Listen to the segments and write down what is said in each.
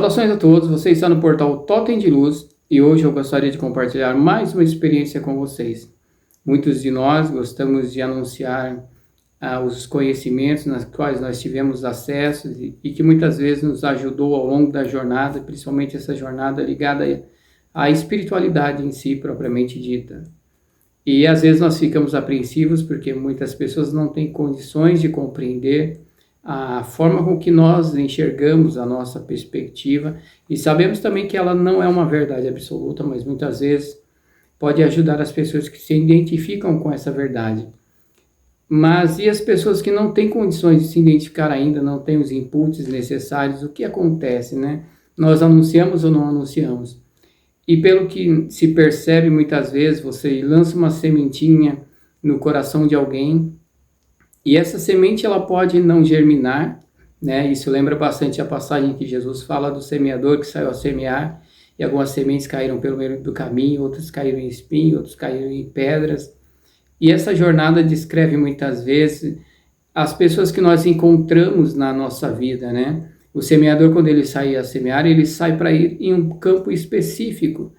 Saudações a todos, você está no portal Totem de Luz e hoje eu gostaria de compartilhar mais uma experiência com vocês. Muitos de nós gostamos de anunciar os conhecimentos nas quais nós tivemos acesso e que muitas vezes nos ajudou ao longo da jornada, principalmente essa jornada ligada à espiritualidade em si propriamente dita. E às vezes nós ficamos apreensivos porque muitas pessoas não têm condições de compreender a forma com que nós enxergamos a nossa perspectiva e sabemos também que ela não é uma verdade absoluta, mas muitas vezes pode ajudar as pessoas que se identificam com essa verdade. Mas e as pessoas que não têm condições de se identificar ainda, não têm os inputs necessários, o que acontece, né? Nós anunciamos ou não anunciamos? E pelo que se percebe muitas vezes, você lança uma sementinha no coração de alguém e essa semente ela pode não germinar, né? Isso lembra bastante a passagem que Jesus fala do semeador que saiu a semear e algumas sementes caíram pelo meio do caminho, outras caíram em espinho, outras caíram em pedras. E essa jornada descreve muitas vezes as pessoas que nós encontramos na nossa vida, né? O semeador, quando ele sai a semear, ele sai para ir em um campo específico.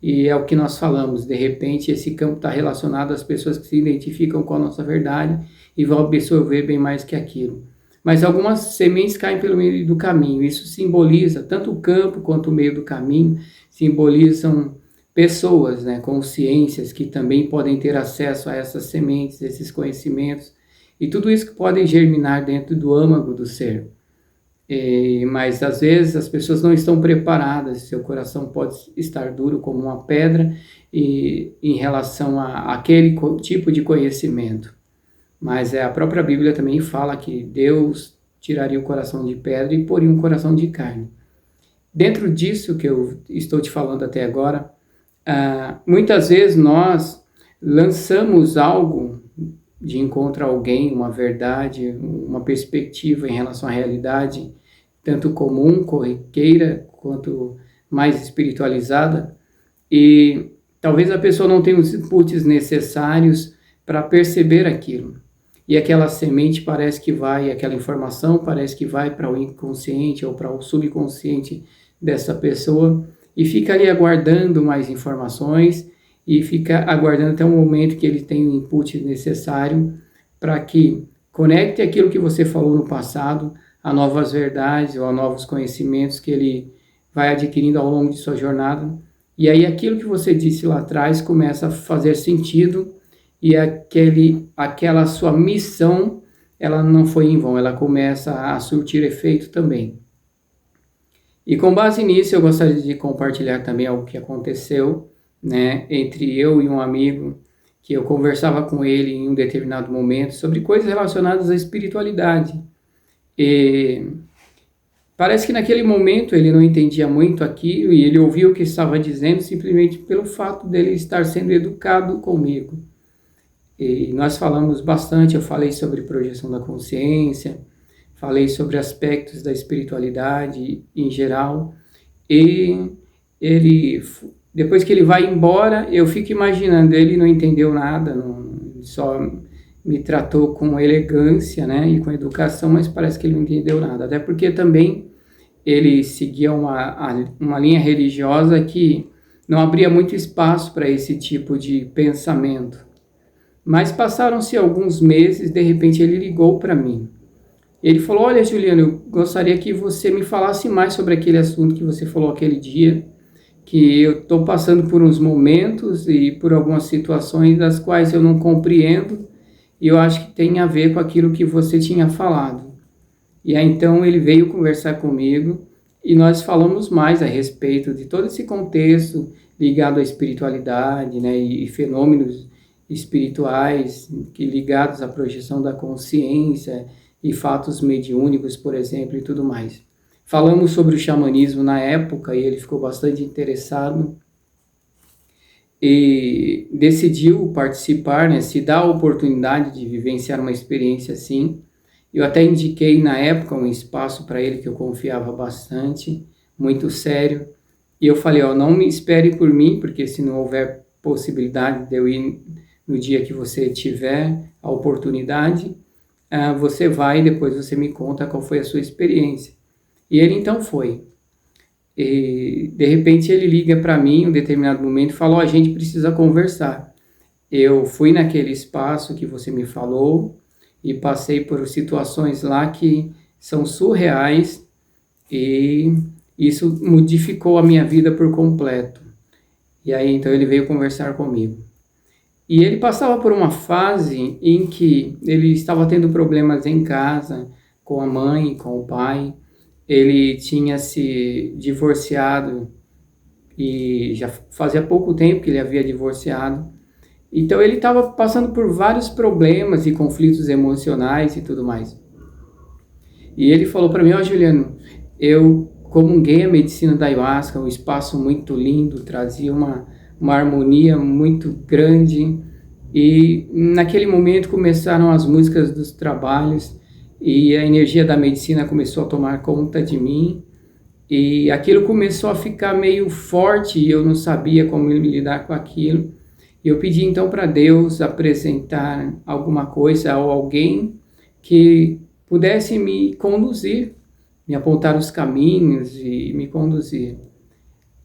E é o que nós falamos, de repente esse campo está relacionado às pessoas que se identificam com a nossa verdade e vão absorver bem mais que aquilo. Mas algumas sementes caem pelo meio do caminho, isso simboliza, tanto o campo quanto o meio do caminho, simbolizam pessoas, né, consciências que também podem ter acesso a essas sementes, esses conhecimentos, e tudo isso que podem germinar dentro do âmago do ser. Mas às vezes as pessoas não estão preparadas, seu coração pode estar duro como uma pedra em relação àquele tipo de conhecimento. Mas a própria Bíblia também fala que Deus tiraria o coração de pedra e poria um coração de carne. Dentro disso que eu estou te falando até agora, muitas vezes nós lançamos algo de encontro a alguém, uma verdade, uma perspectiva em relação à realidade, tanto comum, corriqueira, quanto mais espiritualizada, e talvez a pessoa não tenha os inputs necessários para perceber aquilo. E aquela semente parece que vai, aquela informação parece que vai para o inconsciente ou para o subconsciente dessa pessoa, e fica ali aguardando mais informações, e fica aguardando até o momento que ele tem o input necessário para que conecte aquilo que você falou no passado a novas verdades ou a novos conhecimentos que ele vai adquirindo ao longo de sua jornada. E aí aquilo que você disse lá atrás começa a fazer sentido e aquela sua missão, ela não foi em vão, ela começa a surtir efeito também. E com base nisso eu gostaria de compartilhar também algo que aconteceu, né, entre eu e um amigo, que eu conversava com ele em um determinado momento sobre coisas relacionadas à espiritualidade. E parece que naquele momento ele não entendia muito aquilo e ele ouvia o que estava dizendo simplesmente pelo fato dele estar sendo educado comigo. E nós falamos bastante, eu falei sobre projeção da consciência, falei sobre aspectos da espiritualidade em geral, e ele... Depois que ele vai embora, eu fico imaginando, ele não entendeu nada, só me tratou com elegância, né, e com educação, mas parece que ele não entendeu nada. Até porque também ele seguia uma linha religiosa que não abria muito espaço para esse tipo de pensamento. Mas passaram-se alguns meses, de repente ele ligou para mim. Ele falou: olha, Juliano, eu gostaria que você me falasse mais sobre aquele assunto que você falou aquele dia, que eu estou passando por uns momentos e por algumas situações das quais eu não compreendo, e eu acho que tem a ver com aquilo que você tinha falado. E aí então ele veio conversar comigo e nós falamos mais a respeito de todo esse contexto ligado à espiritualidade, né, e fenômenos espirituais ligados à projeção da consciência e fatos mediúnicos, por exemplo, e tudo mais. Falamos sobre o xamanismo na época e ele ficou bastante interessado e decidiu participar, né, se dar a oportunidade de vivenciar uma experiência assim. Eu até indiquei na época um espaço para ele que eu confiava bastante, muito sério, e eu falei: ó, não me espere por mim, porque se não houver possibilidade de eu ir no dia que você tiver a oportunidade, você vai e depois você me conta qual foi a sua experiência. E ele então foi. E de repente ele liga para mim em um determinado momento e falou: a gente precisa conversar. Eu fui naquele espaço que você me falou e passei por situações lá que são surreais e isso modificou a minha vida por completo. E aí então ele veio conversar comigo. E ele passava por uma fase em que ele estava tendo problemas em casa, com a mãe, com o pai. Ele tinha se divorciado e já fazia pouco tempo que ele havia divorciado. Então ele estava passando por vários problemas e conflitos emocionais e tudo mais. E ele falou para mim: ó, Juliano, eu comunguei a medicina da ayahuasca, um espaço muito lindo, trazia uma harmonia muito grande. E naquele momento começaram as músicas dos trabalhos e a energia da medicina começou a tomar conta de mim. E aquilo começou a ficar meio forte e eu não sabia como lidar com aquilo. E eu pedi então para Deus apresentar alguma coisa ou alguém que pudesse me conduzir, me apontar os caminhos e me conduzir.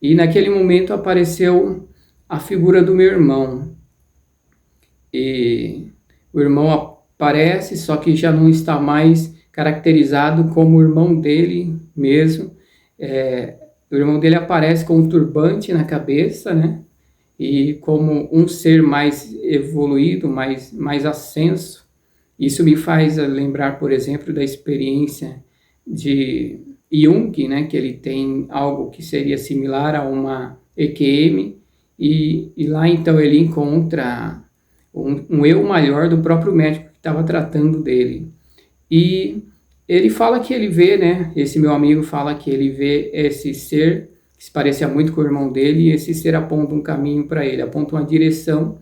E naquele momento apareceu a figura do meu irmão. E o irmão aparece, só que já não está mais caracterizado como o irmão dele mesmo. O irmão dele aparece com um turbante na cabeça, né? E como um ser mais evoluído, mais ascenso. Isso me faz lembrar, por exemplo, da experiência de Jung, né? Que ele tem algo que seria similar a uma EQM, e lá então ele encontra um eu maior do próprio médico que estava tratando dele. E ele fala que ele vê, né? Esse meu amigo fala que ele vê esse ser que se parecia muito com o irmão dele, e esse ser aponta um caminho para ele, aponta uma direção.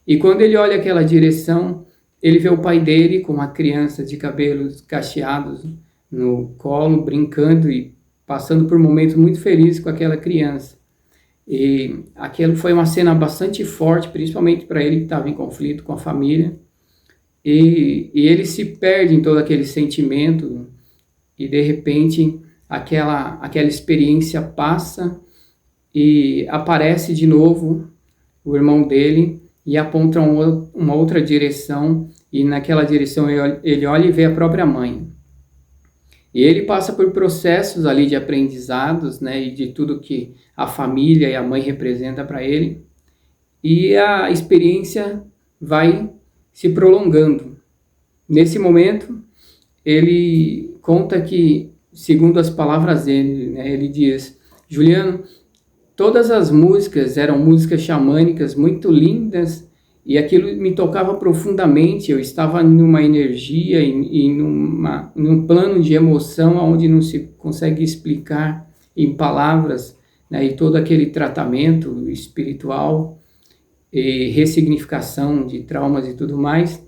E quando ele olha aquela direção, ele vê o pai dele com uma criança de cabelos cacheados no colo, brincando e passando por momentos muito felizes com aquela criança. E aquilo foi uma cena bastante forte, principalmente para ele que estava em conflito com a família. E ele se perde em todo aquele sentimento e de repente aquela experiência passa e aparece de novo o irmão dele e aponta uma outra direção, e naquela direção ele olha e vê a própria mãe. E ele passa por processos ali de aprendizados, né, e de tudo que a família e a mãe representa para ele. E a experiência vai se prolongando. Nesse momento, ele conta que, segundo as palavras dele, né, ele diz: Juliano, todas as músicas eram músicas xamânicas muito lindas, e aquilo me tocava profundamente. Eu estava numa energia e num plano de emoção onde não se consegue explicar em palavras, né, e todo aquele tratamento espiritual e ressignificação de traumas e tudo mais.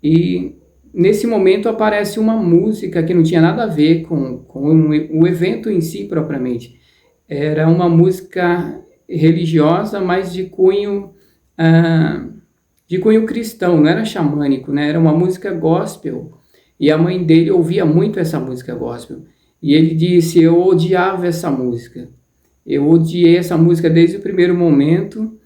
E nesse momento aparece uma música que não tinha nada a ver com o evento em si propriamente. Era uma música religiosa, mas de cunho cristão, não era xamânico, né? Era uma música gospel. E a mãe dele ouvia muito essa música gospel. E ele disse: eu odiava essa música. Eu odiei essa música desde o primeiro momento.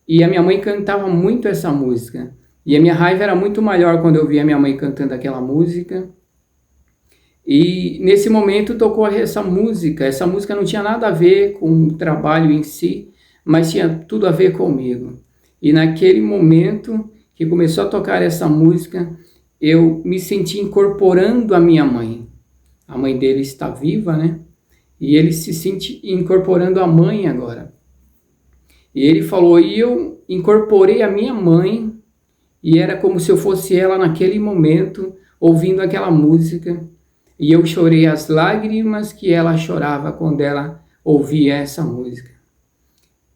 E a minha mãe cantava muito essa música. E a minha raiva era muito maior quando eu via minha mãe cantando aquela música. E nesse momento tocou essa música. Essa música não tinha nada a ver com o trabalho em si, mas tinha tudo a ver comigo. E naquele momento que começou a tocar essa música, eu me senti incorporando a minha mãe. A mãe dele está viva, né? E ele se sente incorporando a mãe agora. E ele falou: e eu incorporei a minha mãe, e era como se eu fosse ela naquele momento, ouvindo aquela música. E eu chorei as lágrimas que ela chorava quando ela ouvia essa música.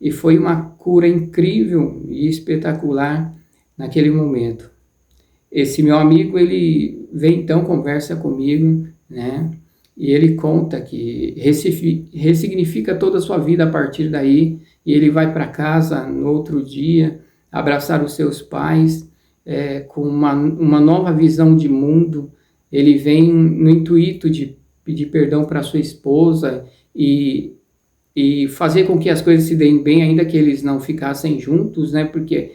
E foi uma cura incrível e espetacular naquele momento. Esse meu amigo, ele vem então, conversa comigo, né? E ele conta que ressignifica toda a sua vida a partir daí, e ele vai para casa no outro dia, abraçar os seus pais, com uma nova visão de mundo. Ele vem no intuito de pedir perdão para sua esposa e e fazer com que as coisas se deem bem, ainda que eles não ficassem juntos, né? Porque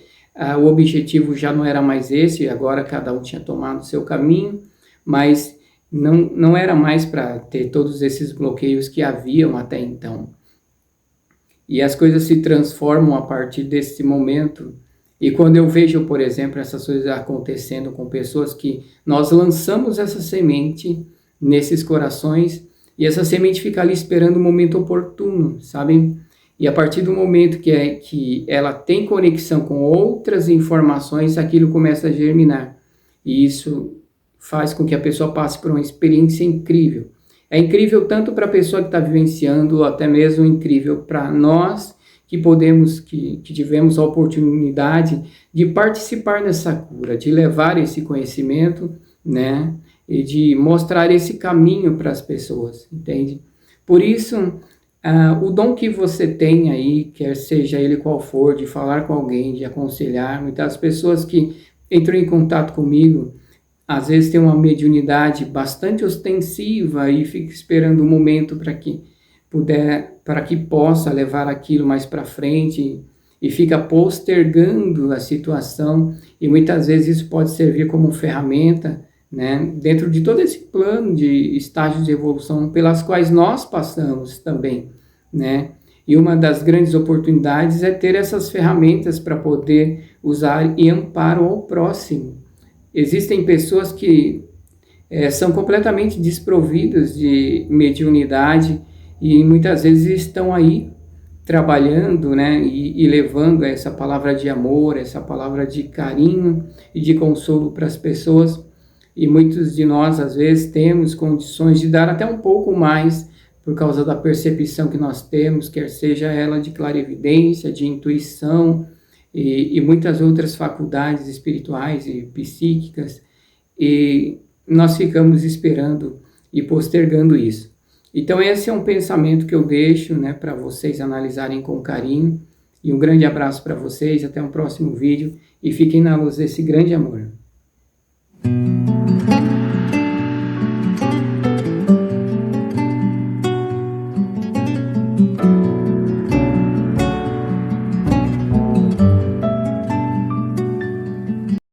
o objetivo já não era mais esse, agora cada um tinha tomado o seu caminho, mas não era mais para ter todos esses bloqueios que haviam até então. E as coisas se transformam a partir desse momento. E quando eu vejo, por exemplo, essas coisas acontecendo com pessoas que nós lançamos essa semente nesses corações, e essa semente fica ali esperando o momento oportuno, sabem? E a partir do momento que ela tem conexão com outras informações, aquilo começa a germinar. E isso faz com que a pessoa passe por uma experiência incrível. É incrível tanto para a pessoa que está vivenciando, até mesmo incrível para nós que tivemos a oportunidade de participar dessa cura, de levar esse conhecimento, né? E de mostrar esse caminho para as pessoas, entende? Por isso, o dom que você tem aí, quer seja ele qual for, de falar com alguém, de aconselhar, muitas pessoas que entram em contato comigo, às vezes tem uma mediunidade bastante ostensiva e fica esperando um momento para que possa levar aquilo mais para frente e fica postergando a situação, e muitas vezes isso pode servir como ferramenta, né, dentro de todo esse plano de estágios de evolução pelas quais nós passamos também, né? E uma das grandes oportunidades é ter essas ferramentas para poder usar em amparo ao próximo. Existem pessoas que são completamente desprovidas de mediunidade e muitas vezes estão aí trabalhando, né, e levando essa palavra de amor, essa palavra de carinho e de consolo para as pessoas. E muitos de nós, às vezes, temos condições de dar até um pouco mais por causa da percepção que nós temos, quer seja ela de clarividência, de intuição e muitas outras faculdades espirituais e psíquicas, e nós ficamos esperando e postergando isso. Então esse é um pensamento que eu deixo, né, para vocês analisarem com carinho, e um grande abraço para vocês, até um próximo vídeo, e fiquem na luz desse grande amor.